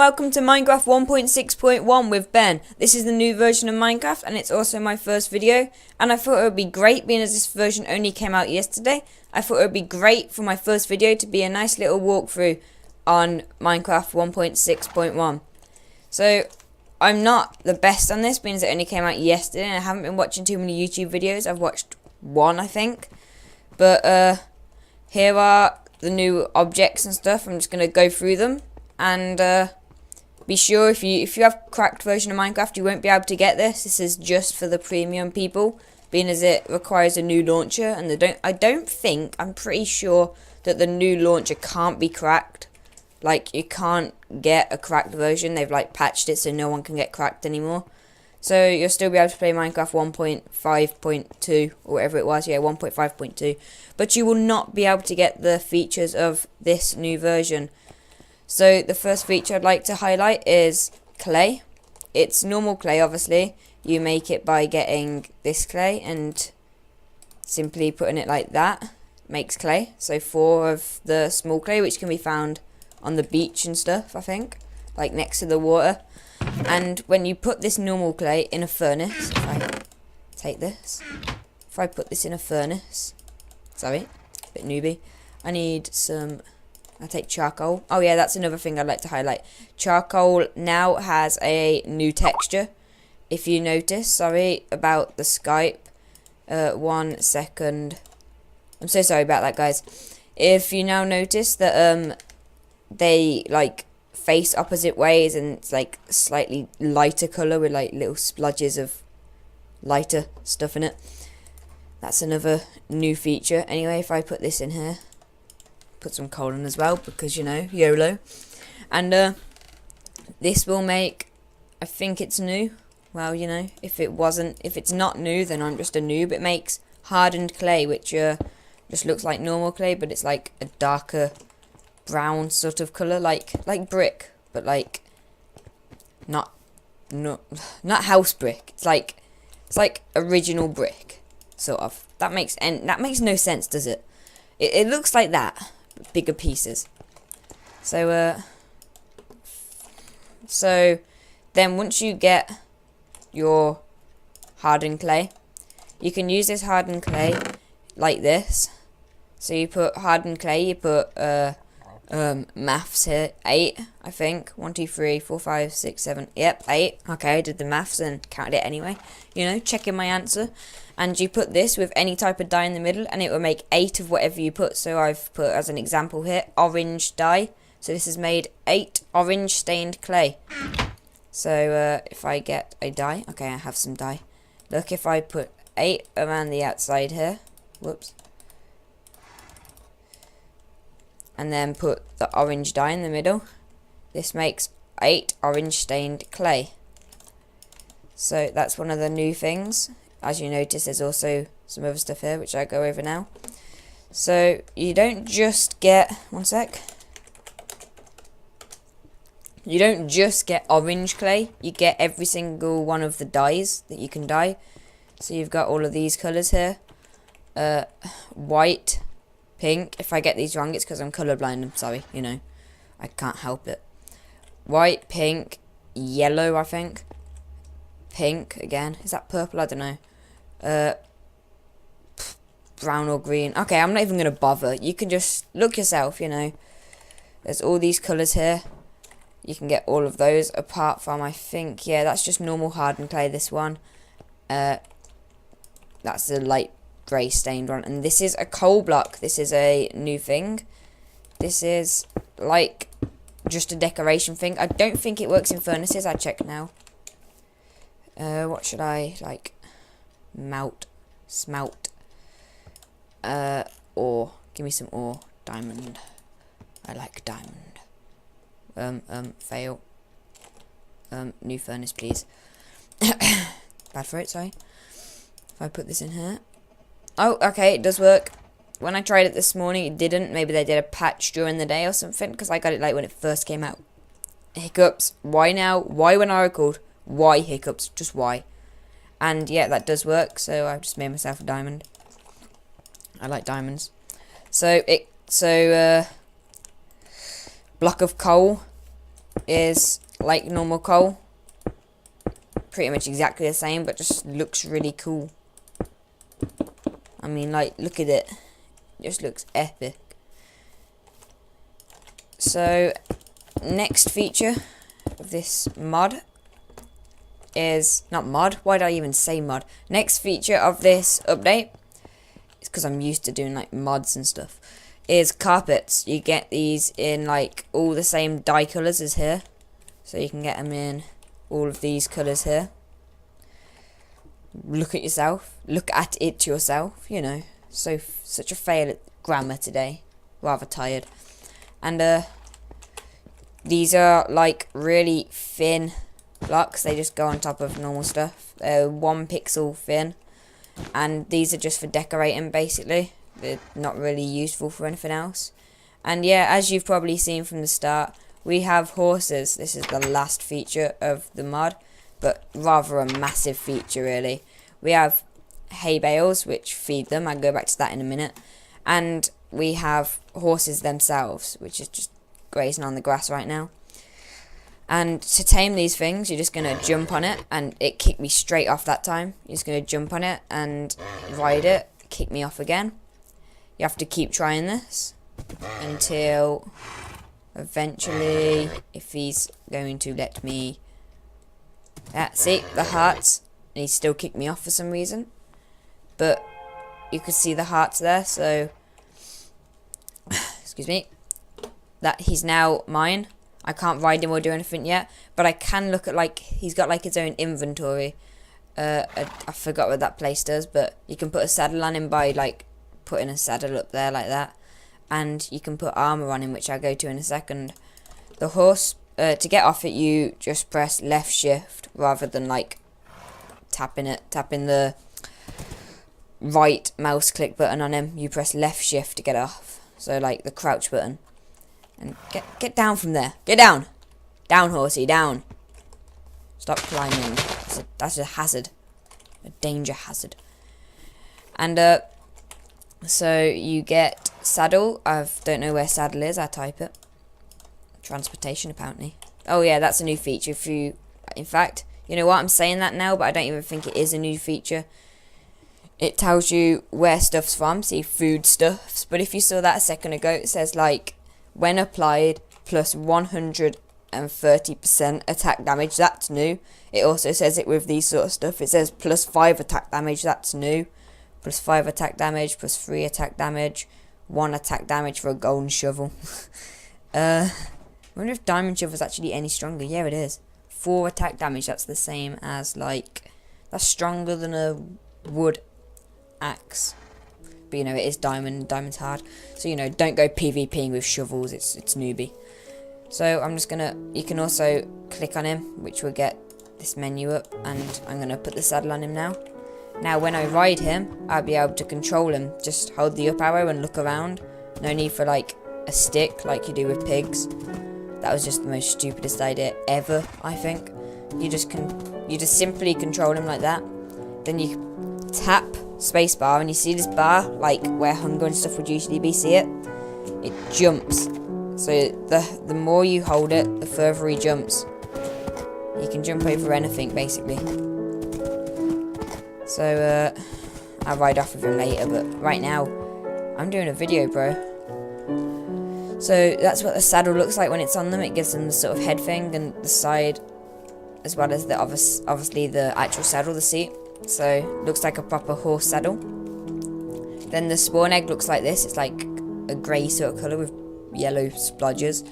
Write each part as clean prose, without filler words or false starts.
welcome to Minecraft 1.6.1 with Ben. This is the new version of Minecraft and it's also my first video, and I thought it would be great, being as this version only came out yesterday, I thought it would be great for my first video to be a nice little walkthrough on Minecraft 1.6.1. So I'm not the best on this, being as it only came out yesterday and I haven't been watching too many YouTube videos. I've watched one, I think, but here are the new objects and stuff. I'm just going to go through them. And be sure, if you have cracked version of Minecraft, you won't be able to get this. This is just for the premium people, being as it requires a new launcher, and I'm pretty sure that the new launcher can't be cracked. Like, you can't get a cracked version. They've like patched it so no one can get cracked anymore. So you'll still be able to play Minecraft 1.5.2 or whatever it was. Yeah, 1.5.2. But you will not be able to get the features of this new version. So the first feature I'd like to highlight is clay. It's normal clay, obviously. You make it by getting this clay and simply putting it like that makes clay. So 4 of the small clay, which can be found on the beach and stuff, I think, like next to the water. And when you put this normal clay in a furnace, if I take this, if I put this in a furnace, sorry, a bit newbie, I need some... I take charcoal. Oh yeah, that's another thing I'd like to highlight. Charcoal now has a new texture. If you notice, sorry about the Skype. 1 second. I'm so sorry about that, guys. If you now notice that they like face opposite ways and it's like slightly lighter colour with like little splodges of lighter stuff in it. That's another new feature. Anyway, if I put this in here, put some coal in as well, because, you know, YOLO. And this will make, I think it's new. Well, you know, if it's not new, then I'm just a noob. It makes hardened clay, which just looks like normal clay, but it's like a darker brown sort of colour, like brick, but like not house brick. It's like original brick, sort of. That makes no sense, does it? It looks like that. Bigger pieces. So then once you get your hardened clay, you can use this hardened clay like this. So you put hardened clay, you put maths here, 8, I think. 1, 2, 3, 4, 5, 6, 7. Yep, 8. Okay, I did the maths and counted it anyway. You know, checking my answer. And you put this with any type of dye in the middle, and it will make 8 of whatever you put. So I've put, as an example here, orange dye. So this has made 8 orange stained clay. So if I get a dye, okay, I have some dye. Look, if I put 8 around the outside here, whoops, and then put the orange dye in the middle, this makes 8 orange stained clay. So that's one of the new things. As you notice, there's also some other stuff here, which I go over now. So you don't just get, one sec, you don't just get orange clay, you get every single one of the dyes that you can dye. So you've got all of these colours here, white, pink. If I get these wrong, it's because I'm colourblind, I'm sorry, you know, I can't help it. White, pink, yellow, I think, pink again, is that purple? I don't know. Brown or green. Okay, I'm not even going to bother. You can just look yourself, you know. There's all these colours here. You can get all of those, apart from, I think, yeah, that's just normal hardened clay, this one. That's the light grey stained one. And this is a coal block. This is a new thing. This is, like, just a decoration thing. I don't think it works in furnaces. I check now. What should I, like, smelt, ore, give me some ore, diamond, I like diamond, fail, new furnace please, bad for it, sorry. If I put this in here, oh, okay, it does work. When I tried it this morning, it didn't. Maybe they did a patch during the day or something, because I got it like when it first came out. Hiccups, why now, why when I recorded, why hiccups, just why? And yeah, that does work, so I've just made myself a diamond. I like diamonds. So block of coal, is like normal coal. Pretty much exactly the same, but just looks really cool. I mean, like, look at it. It just looks epic. So, next feature of this mod is... not mod, why did I even say mod? Next feature of this update, it's because I'm used to doing, like, mods and stuff, is carpets. You get these in, like, all the same dye colours as here. So you can get them in all of these colours here. Look at yourself. Look at it yourself, you know. So, such a fail at grammar today. Rather tired. And, these are, like, really thin blocks. They just go on top of normal stuff. They're 1 pixel thin. And these are just for decorating, basically. They're not really useful for anything else. And, yeah, as you've probably seen from the start, we have horses. This is the last feature of the mod, but rather a massive feature, really. We have hay bales, which feed them. I'll go back to that in a minute. And we have horses themselves, which is just grazing on the grass right now. And to tame these things, you're just going to jump on it, and it kicked me straight off that time. You're just going to jump on it and ride it, kick me off again. You have to keep trying this until... eventually, if he's going to let me... yeah, see, the hearts. And he still kicked me off for some reason. But you could see the hearts there, so... excuse me. That he's now mine. I can't ride him or do anything yet. But I can look at, like, he's got, like, his own inventory. I forgot what that place does, but you can put a saddle on him by, like, putting a saddle up there like that. And you can put armor on him, which I'll go to in a second. The horse, to get off it, you just press left shift rather than like tapping the right mouse click button on him. You press left shift to get off. So like the crouch button. And get down from there. Get down. Down, horsey, down. Stop climbing. That's a hazard. A danger hazard. And so you get saddle. I don't know where saddle is. I type it. Transportation, apparently. Oh yeah, that's a new feature. If you, in fact, you know what? I'm saying that now, but I don't even think it is a new feature. It tells you where stuff's from. See, food stuffs. But if you saw that a second ago, it says like when applied plus 130% attack damage. That's new. It also says it with these sort of stuff. It says plus 5 attack damage. That's new. Plus 5 attack damage, plus 3 attack damage, 1 attack damage for a golden shovel. I wonder if diamond shovel's actually any stronger. Yeah, it is. 4 attack damage, that's the same as, like, that's stronger than a wood axe. But, you know, it is diamond, diamond's hard. So, you know, don't go PvPing with shovels, it's newbie. So, I'm just gonna, you can also click on him, which will get this menu up, and I'm gonna put the saddle on him now. Now, when I ride him, I'll be able to control him. Just hold the up arrow and look around. No need for, like, a stick like you do with pigs. That was just the most stupidest idea ever, I think. You just simply control him like that. Then you tap spacebar, and you see this bar, like, where hunger and stuff would usually be, see it? It jumps. So, the more you hold it, the further he jumps. You can jump over anything, basically. So, I'll ride off with him later, but right now, I'm doing a video, bro. So, that's what the saddle looks like when it's on them. It gives them the sort of head thing and the side, as well as the obviously the actual saddle, the seat. So, looks like a proper horse saddle. Then the spawn egg looks like this. It's like a grey sort of colour with yellow splodges.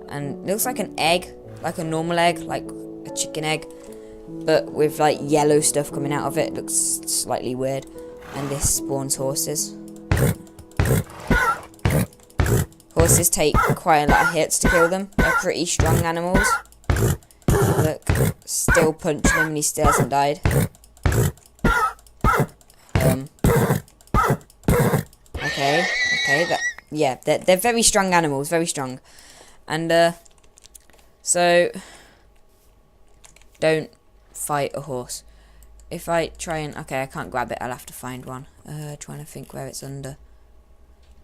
And it looks like an egg, like a normal egg, like a chicken egg. But with like yellow stuff coming out of it. It looks slightly weird. And this spawns horses. Horses take quite a lot of hits to kill them. They're pretty strong animals. Look, still punching him and he still hasn't died. Okay, yeah, they're very strong animals, very strong. And, so, don't fight a horse. If I try and, okay, I can't grab it, I'll have to find one. Trying to think where it's under.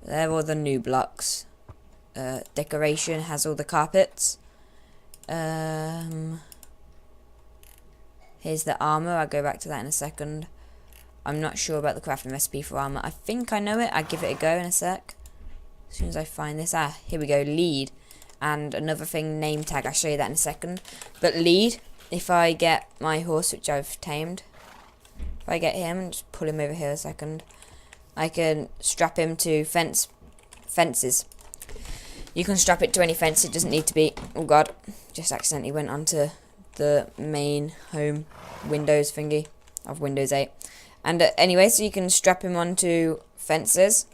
There are all the new blocks. Decoration has all the carpets. Here's the armor. I'll go back to that in a second. I'm not sure about the crafting recipe for armor. I think I know it. I'll give it a go in a sec. As soon as I find this. Here we go. Lead. And another thing, name tag. I'll show you that in a second. But lead, if I get my horse, which I've tamed, if I get him and just pull him over here a second, I can strap him to fences. You can strap it to any fence. It doesn't need to be... Oh, God. Just accidentally went onto the main home Windows thingy of Windows 8. And anyway, so you can strap him onto fences.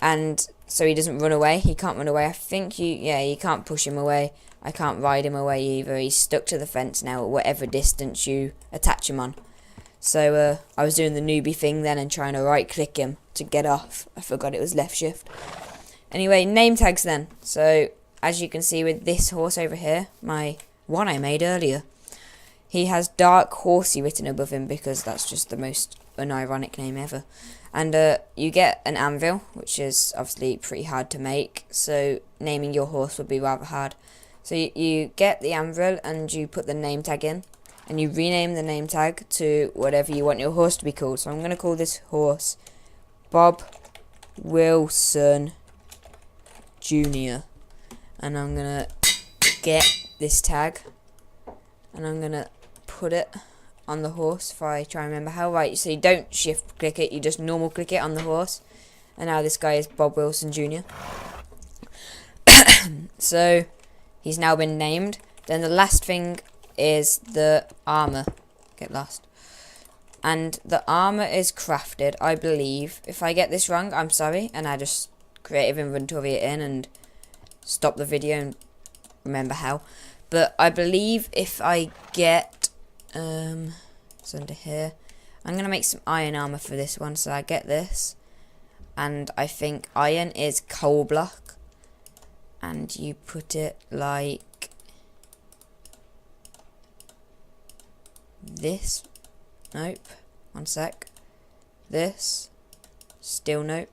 And so he doesn't run away. He can't run away. I think you can't push him away. I can't ride him away either. He's stuck to the fence now at whatever distance you attach him on. So I was doing the newbie thing then and trying to right click him to get off. I forgot it was left shift. Anyway, name tags then. So as you can see with this horse over here, my one I made earlier, he has Dark Horsey written above him because that's just the most unironic name ever. And you get an anvil, which is obviously pretty hard to make, so naming your horse would be rather hard. So you get the anvil and you put the name tag in, and you rename the name tag to whatever you want your horse to be called. So I'm going to call this horse Bob Wilson Jr. And I'm going to get this tag and I'm going to put it on the horse if I try and remember how. Right, so you don't shift click it, you just normal click it on the horse. And now this guy is Bob Wilson Jr. So he's now been named. Then the last thing is the armor. Get lost. And the armor is crafted, I believe. If I get this wrong, I'm sorry. And I just creative inventory it in and stop the video and remember how. But I believe if I get it's under here. I'm going to make some iron armor for this one. So I get this. And I think iron is coal block. And you put it like this. Nope. One sec. This. Still nope.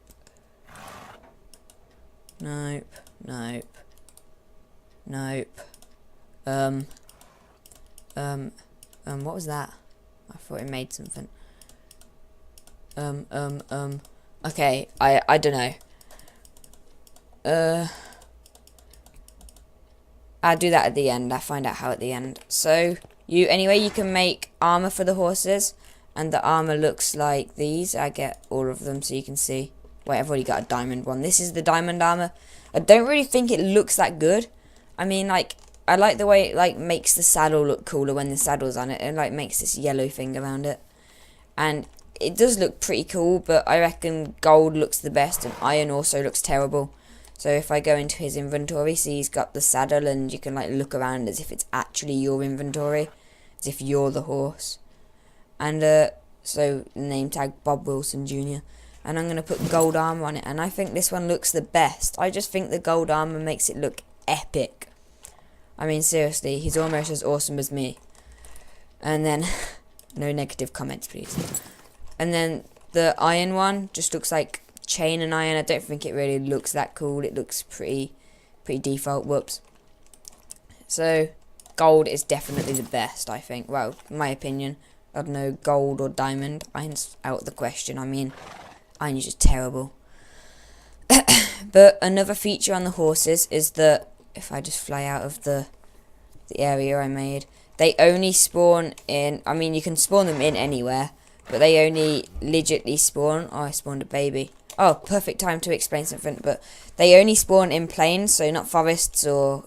Nope. Nope. Nope. What was that? I thought it made something. Okay, I don't know. I'll do that at the end. I'll find out how at the end. So, anyway, you can make armor for the horses. And the armor looks like these. I get all of them so you can see. Wait, I've already got a diamond one. This is the diamond armor. I don't really think it looks that good. I mean, like, I like the way it, like, makes the saddle look cooler when the saddle's on it. It, like, makes this yellow thing around it. And it does look pretty cool, but I reckon gold looks the best and iron also looks terrible. So if I go into his inventory, see he's got the saddle and you can, like, look around as if it's actually your inventory. As if you're the horse. And, so, name tag Bob Wilson Jr. And I'm going to put gold armor on it. And I think this one looks the best. I just think the gold armor makes it look epic. I mean, seriously, he's almost as awesome as me. And then, no negative comments, please. And then the iron one just looks like chain and iron. I don't think it really looks that cool. It looks pretty default. Whoops. So, gold is definitely the best, I think. Well, in my opinion. I don't know, gold or diamond. Iron's out of the question. I mean, iron is just terrible. But another feature on the horses is that if I just fly out of the area I made, they only spawn in, I mean, you can spawn them in anywhere, but they only legitly spawn. Oh, I spawned a baby. Oh, perfect time to explain something, but they only spawn in plains, so not forests or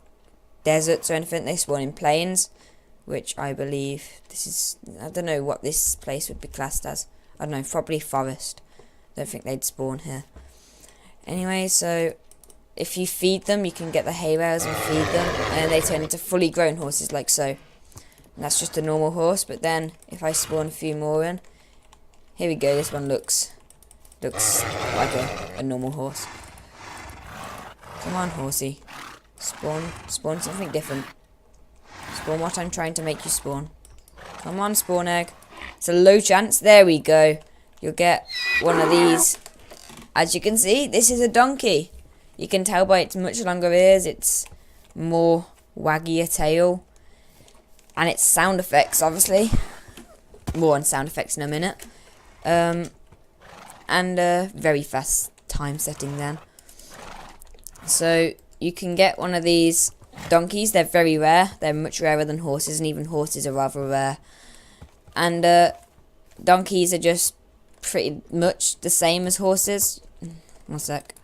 deserts or anything. They spawn in plains, which I believe this is, I don't know what this place would be classed as. I don't know, probably forest. Don't think they'd spawn here. Anyway, so if you feed them, you can get the hay bales and feed them, and they turn into fully grown horses like so. And that's just a normal horse, but then if I spawn a few more in, here we go, this one looks like a normal horse. Come on, horsey. Spawn something different. Spawn what I'm trying to make you spawn. Come on, spawn egg. It's a low chance. There we go. You'll get one of these. As you can see, this is a donkey. You can tell by its much longer ears, it's more waggy a tail. And its sound effects, obviously. More on sound effects in a minute. And very fast time setting then. So you can get one of these donkeys. They're very rare. They're much rarer than horses, and even horses are rather rare. And donkeys are just pretty much the same as horses. One sec.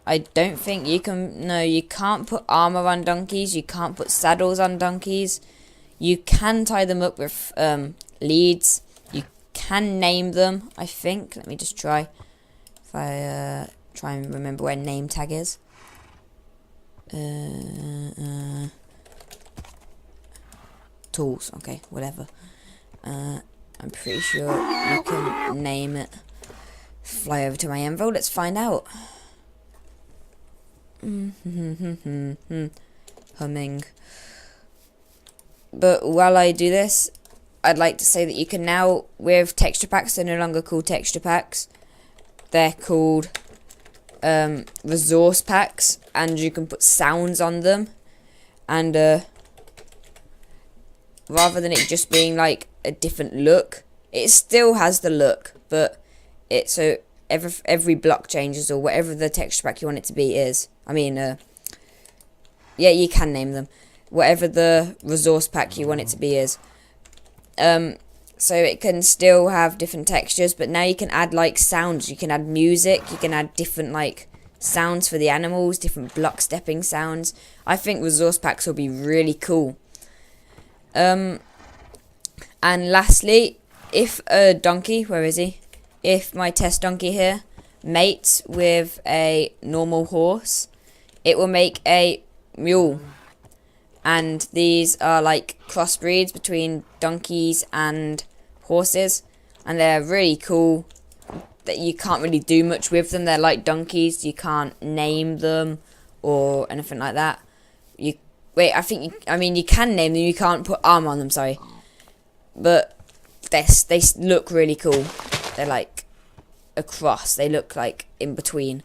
I don't think you can... No, you can't put armor on donkeys. You can't put saddles on donkeys. You can tie them up with leads. You can name them, I think. Let me just try. If I try and remember where name tag is. Tools. Okay, whatever. I'm pretty sure you can name it. Fly over to my Envo. Let's find out. Humming. But while I do this, I'd like to say that you can now, with texture packs, they're no longer called texture packs. They're called resource packs, and you can put sounds on them. And rather than it just being like a different look, it still has the look, but it so every block changes, or whatever the texture pack you want it to be is. I mean, yeah, you can name them. Whatever the resource pack you want it to be is. So it can still have different textures, but now you can add like sounds. You can add music. You can add different like sounds for the animals, different block stepping sounds. I think resource packs will be really cool. And lastly, if a donkey, where is he? If my test donkey here mates with a normal horse, it will make a mule. And these are like crossbreeds between donkeys and horses, and they're really cool. That you can't really do much with them. They're like donkeys. You can't name them or anything like that. You can name them. You can't put armor on them. Sorry, but they look really cool. They're like a cross. They look like in between.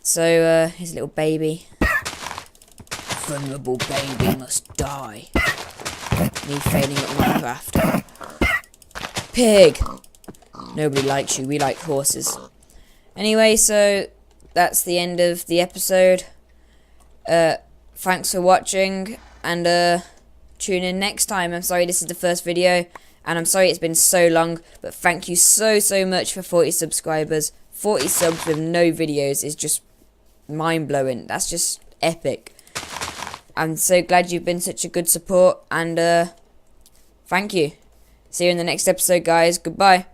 So here's a little baby. Vulnerable baby must die. Me failing at Minecraft. Pig! Nobody likes you, we like horses. Anyway, so that's the end of the episode. Thanks for watching, and tune in next time. I'm sorry this is the first video, and I'm sorry it's been so long, but thank you so much for 40 subscribers. 40 subs with no videos is just mind-blowing. That's just epic. I'm so glad you've been such a good support, and thank you. See you in the next episode, guys. Goodbye.